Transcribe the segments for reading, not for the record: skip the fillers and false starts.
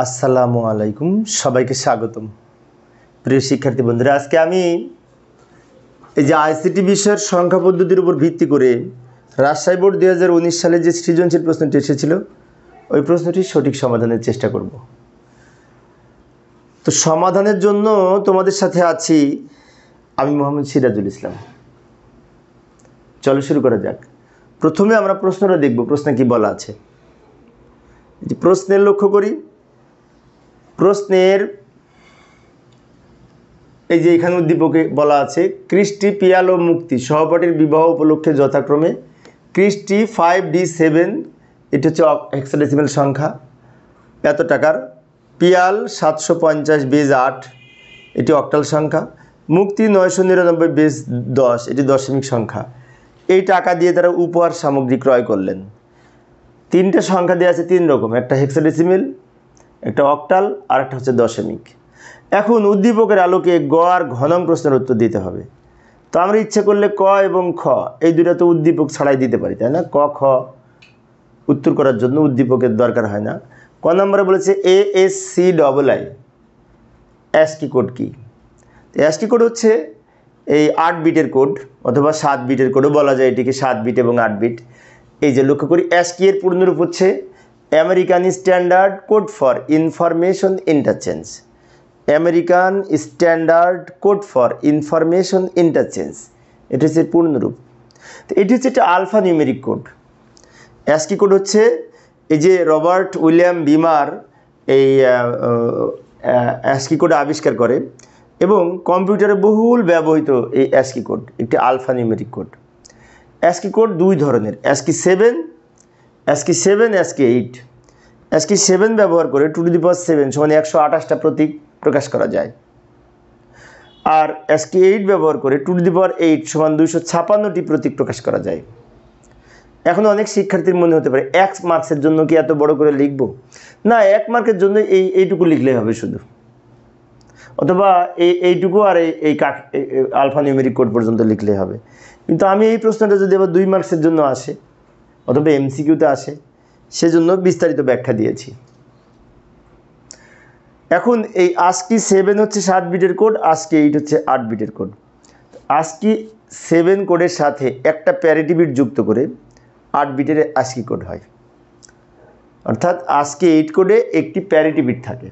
আসসালামু আলাইকুম, সবাইকে স্বাগতম। প্রিয় শিক্ষার্থী বন্ধুরা, আজকে আমি এই যে আইসিটি বিষয়ের সংখ্যা পদ্ধতির উপর ভিত্তি করে রাজশাহী বোর্ড 2019 সালে যে সৃজনশীল প্রশ্নটি এসেছিল ওই প্রশ্নটির সঠিক সমাধানের চেষ্টা করব। তো সমাধানের জন্য তোমাদের সাথে আছি আমি মোহাম্মদ সিরাজুল ইসলাম। চলো শুরু করা যাক। প্রথমে আমরা প্রশ্নটা দেখব, প্রশ্নে কি বলা আছে। প্রশ্নের লক্ষ্য করি। প্রশ্নের এই যে এখানে উদ্দীপকে বলা আছে, কৃষ্টি, পিয়াল ও মুক্তি সহপাঠীর বিবাহ উপলক্ষে যথাক্রমে কৃষ্টি 5D7, এটা হচ্ছে হেক্সাডেসিমাল সংখ্যা, এত টাকার। পিয়াল 750 বেজ 8, এটি অক্টাল সংখ্যা। মুক্তি 999 বেজ 10, এটি দশমিক সংখ্যা। এই টাকা দিয়ে তারা উপহার সামগ্রী ক্রয় করলেন। তিনটা সংখ্যা দেওয়া আছে তিন রকম, একটা হেক্সাডেসিমাল, একটা অক্টাল, আর একটা হচ্ছে দশমিক। এখন উদ্দীপকের আলোকে গ আর ঘ নং প্রশ্নের উত্তর দিতে হবে। তো আমরা ইচ্ছে করলে ক এবং খ এই দুটো তো উদ্দীপক ছাড়াই দিতে পারি, তাই না? ক খ উত্তর করার জন্য উদ্দীপকের দরকার হয় না। ক নম্বরে বলেছে ASCII অ্যাস্কি কোড কি? অ্যাস্কি কোড হচ্ছে এই 8 বিটের কোড অথবা 7 বিটের কোডও বলা যায় এটিকে, 7 বিট এবং 8 বিট। এই যে লক্ষ্য করি, অ্যাস্কি এর পূর্ণরূপ হচ্ছে American standard code for information interchange. American standard code for information interchange, এটি হচ্ছে পূর্ণরূপ। তো এটি হচ্ছে একটা alphanumeric code. ASCII code হচ্ছে এই যে রবার্ট উইলিয়াম বিমার এই অ্যাস্কি কোড আবিষ্কার করে এবং কম্পিউটারে বহুল ব্যবহৃত এই অ্যাস্কি কোড একটি alphanumeric code. ASCII code দুই ধরনের, অ্যাস্কি 7, অ্যাস্কি 8। অ্যাস্কি 7 ব্যবহার করে 2^7 = 128টা প্রতীক প্রকাশ করা যায়, আর অ্যাস্কি 8 ব্যবহার করে 2^8 = 256টি প্রতীক প্রকাশ করা যায়। এখন অনেক শিক্ষার্থীর মনে হতে পারে 1 মার্কসের জন্য কি এত বড় করে লিখব? না, 1 মার্কের জন্য এইটুকু লিখলেই হবে শুধু, অথবা এইটুকু আর এই আলফা নিউমেরিক কোড পর্যন্ত লিখলেই হবে। কিন্তু আমি এই প্রশ্নটা যদি আবার 2 মার্কসের জন্য আসে অথবা এমসিকিউতে আসে, সেজন্য বিস্তারিত ব্যাখ্যা দিয়েছি। এখন এই ASCII 7 হচ্ছে 7 বিটের কোড, ASCII 8 হচ্ছে 8 বিটের কোড। ASCII 7 কোডের সাথে একটা প্যারিটি বিট যুক্ত করে 8 বিটের ASCII কোড হয়, অর্থাৎ ASCII 8 কোডে একটি প্যারিটি বিট থাকে।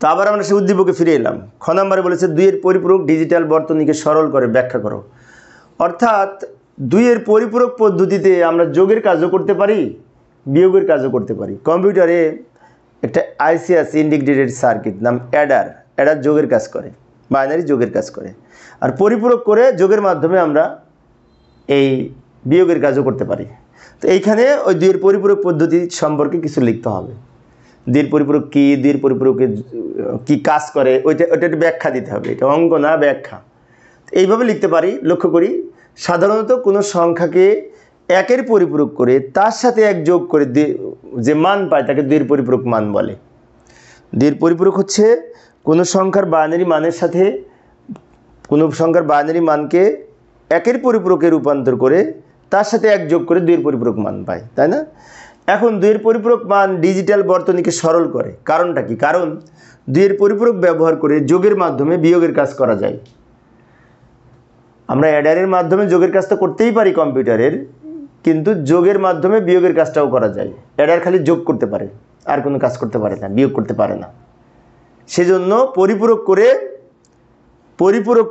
তো আবার আমরা সেই উদ্দীপকে ফিরে এলাম। খ নম্বরে বলেছে 2 এর পরিপূরক ডিজিটাল বর্তনীকে সরল করে ব্যাখ্যা করো। অর্থাৎ 2 এর পরিপূরক পদ্ধতিতে আমরা যোগের কাজও করতে পারি, বিয়োগের কাজও করতে পারি। কম্পিউটারে একটা আইসি আছে, ইন্টিগ্রেটেড সার্কিট, নাম অ্যাডার। অ্যাডার যোগের কাজ করে, বাইনারি যোগের কাজ করে, আর পরিপূরক করে যোগের মাধ্যমে আমরা এই বিয়োগের কাজও করতে পারি। তো এইখানে ওই 2 এর পরিপূরক পদ্ধতি সম্পর্কে কিছু লিখতে হবে। 2 এর পরিপূরক কী, 2 এর পরিপূরকে কী কাজ করে, ওইটা একটু ব্যাখ্যা দিতে হবে। এটা অঙ্ক না, ব্যাখ্যা। এইভাবে লিখতে পারি। লক্ষ্য করি, সাধারণত কোনো সংখ্যাকে 1 এর পরিপূরক করে তার সাথে 1 যোগ করে যে মান পায় তাকে 2 এর পরিপূরক মান বলে। 2 এর পরিপূরক হচ্ছে কোনো সংখ্যার বাইনারি মানের সাথে কোনো সংখ্যার বাইনারি মানকে 1 এর পরিপূরকে রূপান্তর করে তার সাথে 1 যোগ করে 2 এর পরিপূরক মান পায়, তাই না? এখন 2 এর পরিপূরক মান ডিজিটাল বর্তনীকে সরল করে। কারণটা কি? কারণ 2 এর পরিপূরক ব্যবহার করে যোগের মাধ্যমে বিয়োগের কাজ করা যায়। আমরা অ্যাডারের মাধ্যমে যোগের কাজটা করতেই পারি কম্পিউটারের, কিন্তু যোগের মাধ্যমে বিয়োগের কাজটাও করা যায়। অ্যাডার খালি যোগ করতে পারে, আর কোনো কাজ করতে পারে না, বিয়োগ করতে পারে না। সেজন্য পরিপূরক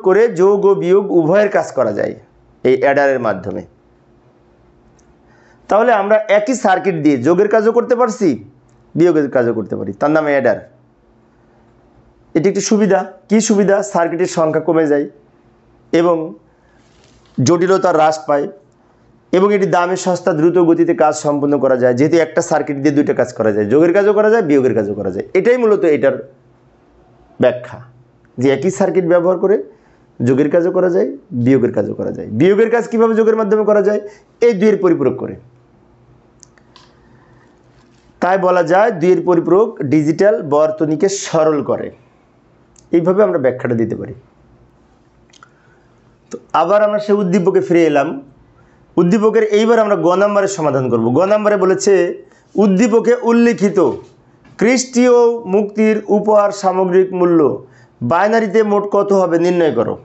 করে যোগ ও বিয়োগ উভয়ের কাজ করা যায় এই অ্যাডারের মাধ্যমে। তাহলে আমরা একই সার্কিট দিয়ে যোগের কাজও করতে পারছি, বিয়োগের কাজও করতে পারি, তার নাম অ্যাডার। এটি একটি সুবিধা। কি সুবিধা? সার্কিটের সংখ্যা কমে যায় এবং জটিলতা হ্রাস পায়, এবং এটি দামে সস্তা, দ্রুত গতিতে কাজ সম্পন্ন করা যায়, যেহেতু একটা সার্কিট দিয়ে 2টা কাজ করা যায়, যোগের কাজও করা যায়, বিয়োগের কাজও করা যায়। এটাই মূলত এটার ব্যাখ্যা, যে একই সার্কিট ব্যবহার করে যোগের কাজও করা যায়, বিয়োগের কাজও করা যায়। বিয়োগের কাজ কিভাবে যোগের মাধ্যমে করা যায়? এই 2 এর পরিপূরক করে। তাই বলা যায় 2 এর পরিপূরক ডিজিটাল বর্তনীকে সরল করে। এইভাবে আমরা ব্যাখ্যাটা দিতে পারি। তো আবার আমরা সেই উদ্দীপকে ফিরে এলাম। উদ্দীপকের এইবার আমরা গ নম্বরের সমাধান করব। গ নম্বরে বলেছে উদ্দীপকে উল্লিখিত কৃষ্টি ও মুক্তির উপহার সামগ্রিক মূল্য বাইনারিতে মোট কত হবে নির্ণয় করো।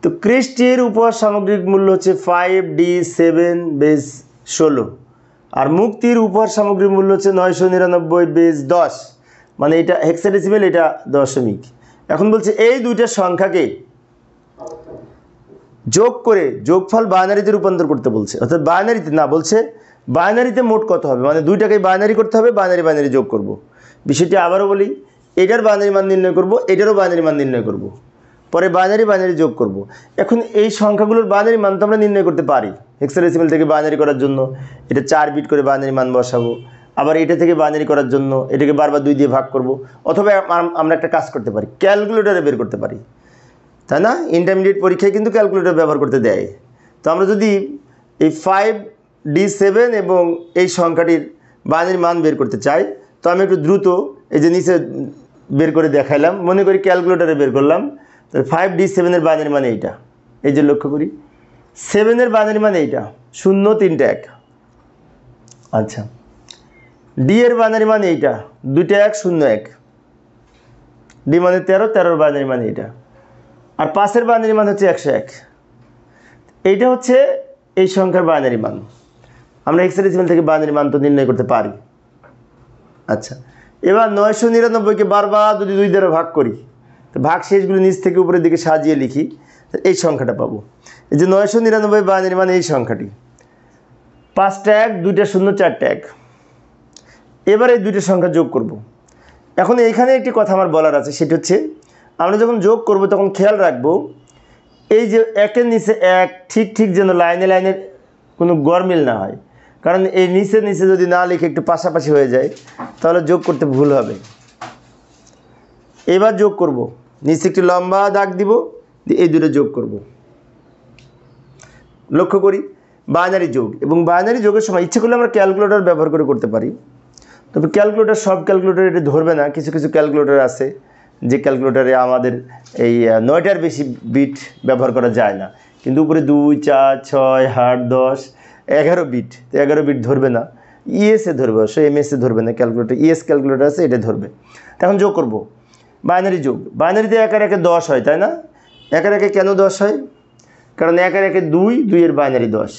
তো কৃষ্টির উপহার সামগ্রিক মূল্য হচ্ছে 5D7/16 আর মুক্তির উপহার সামগ্রিক মূল্য হচ্ছে 999/10, মানে এটা হেক্সাডেসিমেল, এটা দশমিক। এখন বলছে এই দুইটা সংখ্যাকে যোগ করে যোগফল বাইনারিতে রূপান্তর করতে বলছে, অর্থাৎ বাইনারিতে না, বলছে বাইনারিতে মোট কত হবে, মানে দুইটাকেই বাইনারি করতে হবে, বাইনারি যোগ করব। বিষয়টি আবারও বলি, এটার বাইনারি মান নির্ণয় করব, এটারও বাইনারি মান নির্ণয় করব, পরে বাইনারি যোগ করব। এখন এই সংখ্যাগুলোর বাইনারি মান তো আমরা নির্ণয় করতে পারি। হেক্সাডেসিমেল থেকে বাইনারি করার জন্য এটা 4 বিট করে বাইনারি মান বসাবো, আবার এটা থেকে বাইনারি করার জন্য এটাকে বারবার 2 দিয়ে ভাগ করব, অথবা আমরা একটা কাজ করতে পারি, ক্যালকুলেটরে বের করতে পারি, তাই না? ইন্টারমিডিয়েট পরীক্ষায় কিন্তু ক্যালকুলেটর ব্যবহার করতে দেয়। তো আমরা যদি এই 5D7 এবং এই সংখ্যাটির বাইনারি মান বের করতে চাই, তো আমি একটু দ্রুত এই যে নিচে বের করে দেখাইলাম, মনে করি ক্যালকুলেটরে বের করলাম। তো 5D7 এর বাইনারি মান এইটা, এই যে লক্ষ্য করি 7 এর বাইনারি মান এইটা 0 3টা 1। আচ্ছা, ডি এর বাইনারি মান এইটা 2টা 1 0 1, ডি মানে 13, 13 বাইনারি মান এইটা, আর 5 বাইনারি মান হচ্ছে 101। এইটা হচ্ছে এই সংখ্যার বাইনারি মান। আমরা হেক্সাডেসিমেল থেকে বাইনারি মান তো নির্ণয় করতে পারি। আচ্ছা, এবার 999কে বারবার যদি 2 দ্বারা ভাগ করি, তো ভাগ শেষগুলো নিচ থেকে উপরের দিকে সাজিয়ে লিখি, এই সংখ্যাটা পাবো। এই যে 999 বাইনারি মান এই সংখ্যাটি, 5টা 1 2টা 0 4টা 1। এবার এই দুইটা সংখ্যা যোগ করব। এখন এইখানে একটি কথা আমার বলার আছে, সেটা হচ্ছে আমরা যখন যোগ করব তখন খেয়াল রাখবো এই যে 1-এর নিচে 1 ঠিক যেন লাইনে লাইনে কোনো গরমিল না হয়, কারণ এই নিচে যদি না লিখে একটু পাশাপাশি হয়ে যায় তাহলে যোগ করতে ভুল হবে। এবার যোগ করব, নিচে একটি লম্বা দাগ দিব, এই দুটো যোগ করব। লক্ষ্য করি বাইনারি যোগ, এবং বাইনারি যোগের সময় ইচ্ছে করলে আমরা ক্যালকুলেটর ব্যবহার করে করতে পারি। তবে ক্যালকুলেটর সব ক্যালকুলেটর এটা ধরবে না, কিছু ক্যালকুলেটর আছে যে ক্যালকুলেটরে আমাদের এই 9টার বেশি বিট ব্যবহার করা যায় না, কিন্তু উপরে 2 4 6 8 10 11 বিট, তো 11 বিট ধরবে না, ইএসএ ধরবে, অবশ্য এমএসএ ধরবে না। ক্যালকুলেটর ইএস ক্যালকুলেটর আছে, এটা ধরবে। এখন যোগ করব, বাইনারি যোগ, বাইনারিতে 1 আর 1 10 হয়, তাই না? 1 আর 1 কেন 10 হয়? কারণ 1 আর 1 2, 2 এর বাইনারি 10।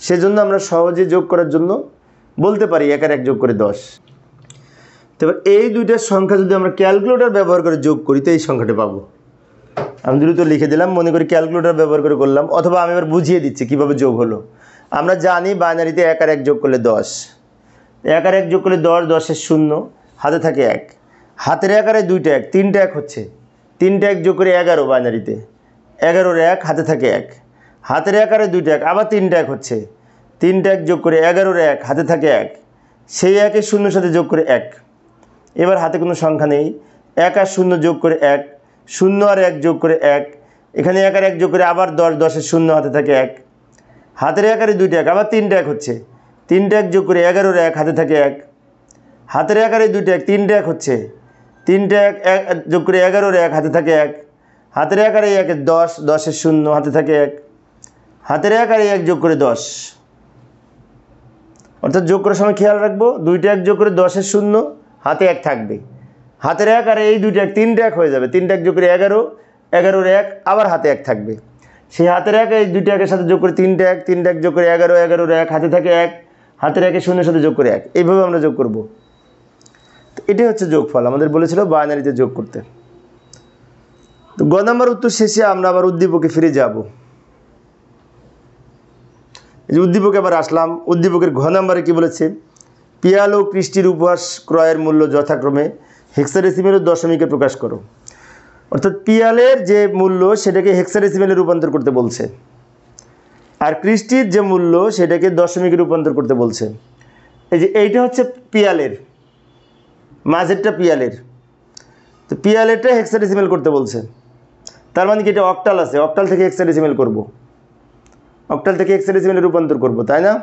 সেজন্য আমরা সহজে যোগ করার জন্য বলতে পারি 1 আর 1 যোগ করে 10। তবে এই দুইটার সংখ্যা যদি আমরা ক্যালকুলেটর ব্যবহার করে যোগ করি তো এই সংখ্যাটা পাবো। আমি দ্রুত লিখে দিলাম, মনে করি ক্যালকুলেটর ব্যবহার করে করলাম, অথবা আমি এবার বুঝিয়ে দিচ্ছি কীভাবে যোগ হলো। আমরা জানি বাইনারিতে 1 আর 1 যোগ করলে 10, 1 আর 1 যোগ করলে 10, 10-এর 0, হাতে থাকে 1, হাতের 1 আর 2টা 1, 3টা 1 হচ্ছে, 3টা 1 যোগ করে 11 বাইনারিতে, 11-এর 1, হাতে থাকে 1, হাতের 1 আর 2টা 1, আবার 3টা 1 হচ্ছে, 3টা 1 যোগ করে 11-এর 1, হাতে থাকে 1, সেই 1-এর 0-এর সাথে যোগ করে 1। এবার হাতে কোনো সংখ্যা নেই, 1 আর 0 যোগ করে 1, 0 আর 1 যোগ করে 1, এখানে 1 আর 1 যোগ করে আবার 10, 10-এর 0, হাতে থাকে 1, হাতের 1 আর 2টা 1, আবার 3টা 1 হচ্ছে, 3টা 1 যোগ করে 11-এর 1, হাতে থাকে 1, হাতের 1 আর 2টা 1, 3টা 1 হচ্ছে, 3টা 1 যোগ করে 11-এর 1, হাতে থাকে 1, হাতের 1 আর 1 10, 10-এর 0, হাতে থাকে 1, হাতের 1 আর 1 যোগ করে 10। অর্থাৎ যোগ করার সময় খেয়াল রাখবো 2টা 1 যোগ করে 10-এর 0, হাতে 1 থাকবে, হাতের 1 আর এই 2টা 1, 3টা 1 হয়ে যাবে, 3টা 1 যোগ করে 11, 11-এর 1, আবার হাতে 1 থাকবে, সেই হাতের 1 এই 2টা 1-এর সাথে যোগ করে 3টা 1, 3টা 1 যোগ করে 11, 11-এর 1, হাতে থাকে 1, হাতের 1-এর 0-এর সাথে যোগ করে 1, এইভাবে আমরা যোগ করব। তো এটাই হচ্ছে যোগফল, আমাদের বলেছিল বাইনারিতে যোগ করতে। তো গ নাম্বার উত্তর শেষে আমরা আবার উদ্দীপকে ফিরে যাব। এই যে উদ্দীপকে আবার আসলাম, উদ্দীপকের ঘ নাম্বারে কি বলেছে, পিয়াল ও কৃষ্টির উপহাস ক্রয়ের মূল্য যথাক্রমে হেক্সাডেসিমেল ও দশমিকে প্রকাশ করো। অর্থাৎ পিয়ালের যে মূল্য সেটাকে হেক্সাডেসিমেলে রূপান্তর করতে বলছে, আর কৃষ্টির যে মূল্য সেটাকে দশমিকে রূপান্তর করতে বলছে। এই যে এইটা হচ্ছে পিয়ালের, মাঝেরটা পিয়ালের, তো পিয়ালেরটা হেক্সাডেসিমেল করতে বলছে, তার মানে কি এটা অক্টাল আছে, অক্টাল থেকে হেক্সাডেসিমেল করব, অক্টাল থেকে হেক্সাডেসিমেলে রূপান্তর করব, তাই না?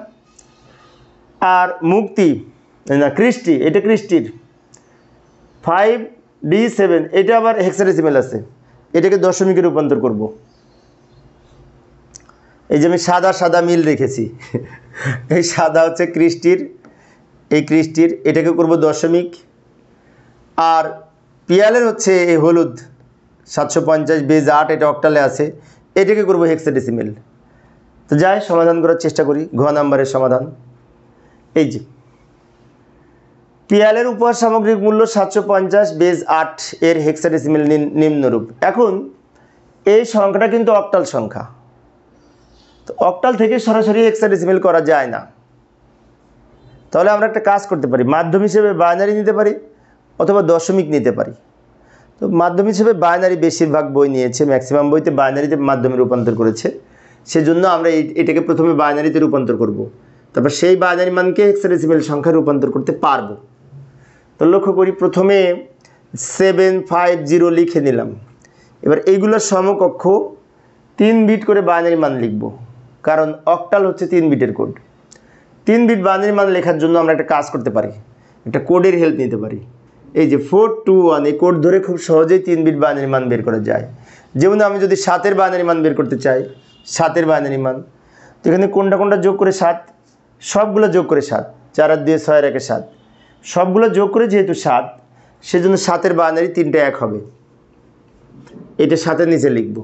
আর মুক্তি না কৃষ্টি, এটা কৃষ্টির 5D7, এটা আবার হেক্সাডেসিমেল আছে, এটাকে দশমিকে রূপান্তর করব। এই যে আমি সাদা সাদা মিল রেখেছি এই সাদা হচ্ছে ক্রিস্টির, এই ক্রিস্টির এটাকে করব দশমিক, আর পিয়ালের হচ্ছে এই হলুদ 750 বেজ 8, এটা অক্টালে আছে, এটাকে করব হেক্সাডেসিমেল। তো যাই সমাধান করার চেষ্টা করি। ঘ নাম্বারের সমাধান, এই যে পিয়ালের উপহার সামগ্রিক মূল্য 750 বেজ 8 এর হেক্সাডেসিমেল নিম্নরূপ। এখন এই সংখ্যাটা কিন্তু অক্টাল সংখ্যা, তো অক্টাল থেকে সরাসরি হেক্সাডেসিমেল করা যায় না। তাহলে আমরা একটা কাজ করতে পারি, মাধ্যম হিসেবে বাইনারি নিতে পারি অথবা দশমিক নিতে পারি। তো মাধ্যম হিসেবে বাইনারি বেশিরভাগ বই নিয়েছে, ম্যাক্সিমাম বইতে বাইনারিতে মাধ্যমে রূপান্তর করেছে, সেজন্য আমরা এটাকে প্রথমে বাইনারিতে রূপান্তর করব, তারপর সেই বাইনারি মানকে হেক্সাডেসিমেল সংখ্যায় রূপান্তর করতে পারবো। তো লক্ষ্য করি, প্রথমে 750 লিখে নিলাম। এবার এইগুলোর সমকক্ষ 3 বিট করে বাইনারি মান লিখব, কারণ অক্টাল হচ্ছে 3 বিটের কোড। 3 বিট বাইনারি মান লেখার জন্য আমরা একটা কাজ করতে পারি, একটা কোডের হেল্প নিতে পারি। এই যে 421, এই কোড ধরে খুব সহজেই 3 বিট বাইনারি মান বের করা যায়। যেমন আমি যদি 7-এর বাইনারি মান বের করতে চাই, 7-এর বাইনারি মান, তো এখানে কোনটা কোনটা যোগ করে 7, সবগুলো যোগ করে 7, 4 আর 2 6 আর 1 7, সবগুলো যোগ করে যেহেতু 7, সেজন্য 7-এর বাইনারি 3টা 1 হবে, এটা 7-এর নিচে লিখব।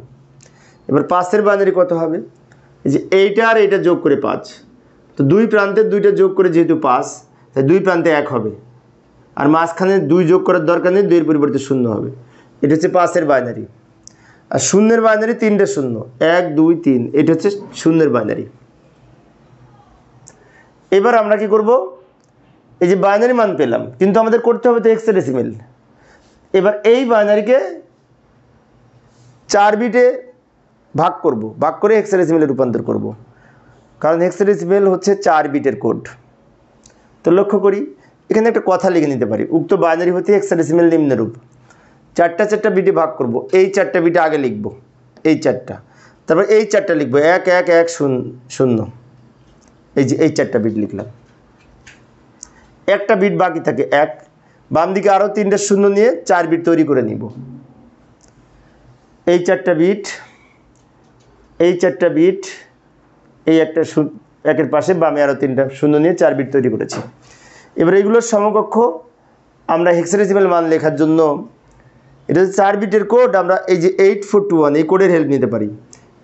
এবার 5-এর বাইনারি কত হবে, এই যে এইটা আর এইটা যোগ করে 5, তো দুই প্রান্তের দুইটা যোগ করে যেহেতু 5, তাই দুই প্রান্তে 1 হবে, আর মাঝখানে 2 যোগ করার দরকার নেই, 2-এর পরিবর্তে 0 হবে। এটা হচ্ছে 5-এর বাইনারি। আর 0-এর বাইনারি 3টে 0, 1 2 3, এটা হচ্ছে 0-এর বাইনারি। এবার আমরা কি করব, এই যে বাইনারি মান পেলাম, কিন্তু আমাদের করতে হবে তো হেক্সাডেসিমেল। এবার এই বাইনারিকে 4 বিটে ভাগ করব, ভাগ করে হেক্সাডেসিমেলে রূপান্তর করব, কারণ হেক্সাডেসিমেল হচ্ছে 4 বিটের কোড। তো লক্ষ্য করি, এখানে একটা কথা লিখে নিতে পারি, উক্ত বাইনারি হতে হেক্সাডেসিমেল নিম্নরূপ। 4টা বিটে ভাগ করব, এই 4টা বিটে আগে লিখব, এই 4টা, তারপর এই 4টা লিখব 1 1 1 0 0, এই যে এই 4টা বিট লিখলাম। একটা বিট বাকি থাকে 1, বাম দিকে আরও 3টা 0 নিয়ে 4 বিট তৈরি করে নিব। এই 4টা বিট, এই 4টা বিট, এই একটা 1-এর পাশে বামে আরও 3টা 0 নিয়ে 4 বিট তৈরি করেছি। এবার এগুলোর সমকক্ষ আমরা হেক্সাডেসিমেল মান লেখার জন্য, এটা হচ্ছে 4 বিটের কোড, আমরা এই যে 8421 এই কোডের হেল্প নিতে পারি।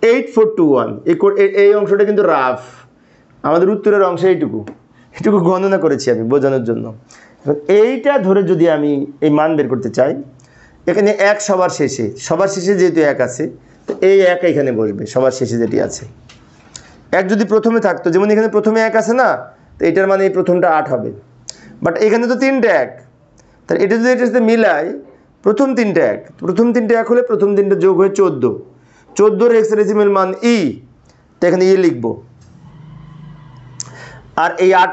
8421 এই কোড, এই অংশটা কিন্তু রাফ, আমাদের উত্তরের অংশ এইটুকু গণনা করেছি আমি বোঝানোর জন্য। এইটা ধরে যদি আমি এই মান বের করতে চাই, এখানে 1 সবার শেষে যেহেতু 1 আছে, তো এই 1 এখানে বসবে সবার শেষে যেটি আছে। 1 যদি প্রথমে থাকতো, যেমন এখানে প্রথমে 1 আছে না, তো এটার মানে এই প্রথমটা 8 হবে, বাট এখানে তো 3টে 1, তাহলে এটা যদি এটার সাথে মিলাই, প্রথম 3টে 1, প্রথম 3টে 1 হলে প্রথম 3টে যোগ হয়ে 14, 14-এর হেক্সাডেসিমেল মান ই, তো এখানে ই লিখব। আর এই 8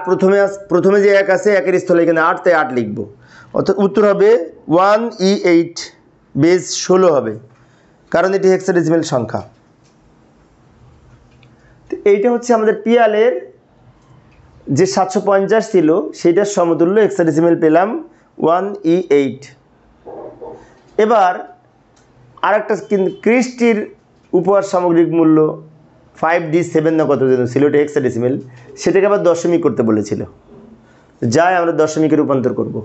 প্রথমে যে 1 আছে, 1-এর স্থলে এখানে 8, তাই 8 লিখব। অর্থাৎ উত্তর হবে 1E8 বেজ 16 হবে, কারণ এটি হেক্সাডেসিমেল সংখ্যা। তো এইটা হচ্ছে আমাদের পিয়ালের যে 750 ছিল, সেটার সমতুল্য হেক্সাডেসিমেল পেলাম 1E8। এবার আরেকটা কিন্তু ক্রিস্টির উপহার সামগ্রিক মূল্য 5D7 না কত যেন ছিল, এটা হেক্সাডেসিমেল, সেটাকে আবার দশমিক করতে বলেছিল। যাই আমরা দশমিকে রূপান্তর করব।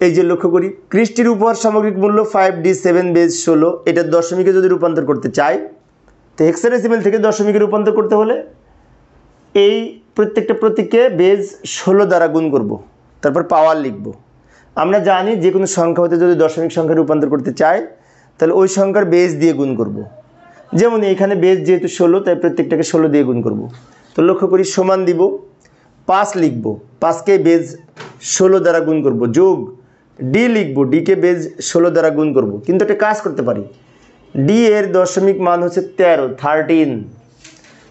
এই যে লক্ষ্য করি, ক্রিস্টির উপহার সামগ্রিক মূল্য 5D7 বেজ 16, এটা দশমিকে যদি রূপান্তর করতে চাই, তো হেক্সাডেসিমেল থেকে দশমিকে রূপান্তর করতে হলে এই প্রত্যেকটা প্রতীককে বেজ 16 দ্বারা গুণ করব, তারপর পাওয়ার লিখব। আমরা জানি যে কোনো সংখ্যা হতে যদি দশমিক সংখ্যা রূপান্তর করতে চাই, তাহলে ওই সংখ্যার বেজ দিয়ে গুণ করব। যেমন এখানে বেজ যেহেতু 16, তাই প্রত্যেকটাকে 16 দিয়ে গুণ করব। তো লক্ষ্য করি, সমান দিব, 5 লিখব, 5কে বেজ 16 দ্বারা গুণ করব, যোগ ডি লিখব, ডিকে বেজ 16 দ্বারা গুণ করব। কিন্তু একটা কাজ করতে পারি, ডি এর দশমিক মান হচ্ছে 13,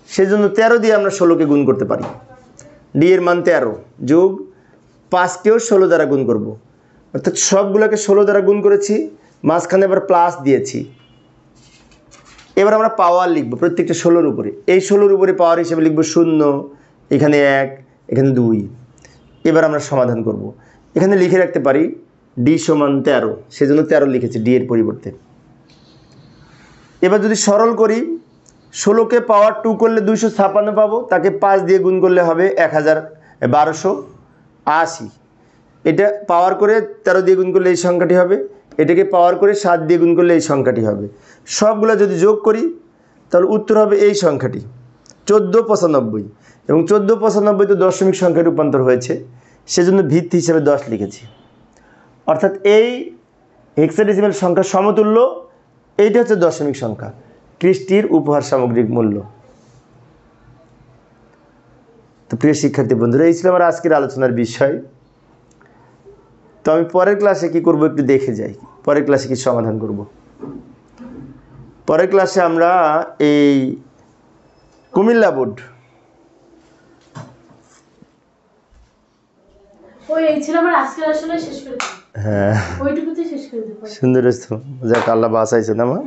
সেজন্য 13 দিয়ে আমরা 16কে গুণ করতে পারি। ডি এর মান 13, যোগ 5কেও 16 দ্বারা গুণ করব, অর্থাৎ সবগুলোকে 16 দ্বারা গুণ করেছি, মাঝখানে আবার প্লাস দিয়েছি। এবার আমরা পাওয়ার লিখব প্রত্যেকটা 16-র উপরে, এই 16-র উপরে পাওয়ার হিসেবে লিখব 0, এখানে 1, এখানে 2। এবার আমরা সমাধান করব। এখানে লিখে রাখতে পারি ডি সমান 13, সেজন্য 13 লিখেছি ডি এর পরিবর্তে। এবার যদি সরল করি, 16কে পাওয়ার 2 করলে 256 পাবো, তাকে 5 দিয়ে গুণ করলে হবে 1280। এটা পাওয়ার করে 13 দিয়ে গুণ করলে এই সংখ্যাটি হবে, এটাকে পাওয়ার করে 7 দিয়ে গুণ করলে এই সংখ্যাটি হবে। সবগুলো যদি যোগ করি তাহলে উত্তর হবে এই সংখ্যাটি 1495, এবং 1495 তো দশমিক সংখ্যায় রূপান্তর হয়েছে, সেজন্য ভিত্তি হিসেবে 10 লিখেছি। অর্থাৎ এই হেক্সাডেসিমাল সংখ্যা সমতুল্য, এইটা হচ্ছে দশমিক সংখ্যা, ক্রিস্টির উপহার সামগ্রিক মূল্য। তো প্রিয় শিক্ষার্থী বন্ধুরা, এই ছিল আমার আজকের আলোচনার বিষয়। তো আমি পরের ক্লাসে কি করব একটু দেখে যাই, পরের ক্লাসে কি সমাধান করব। পরের ক্লাসে আমরা এই কুমিল্লা বোর্ড হ্যাঁ সুন্দর যাক আল্লাহ বাঁচাইছে না মা।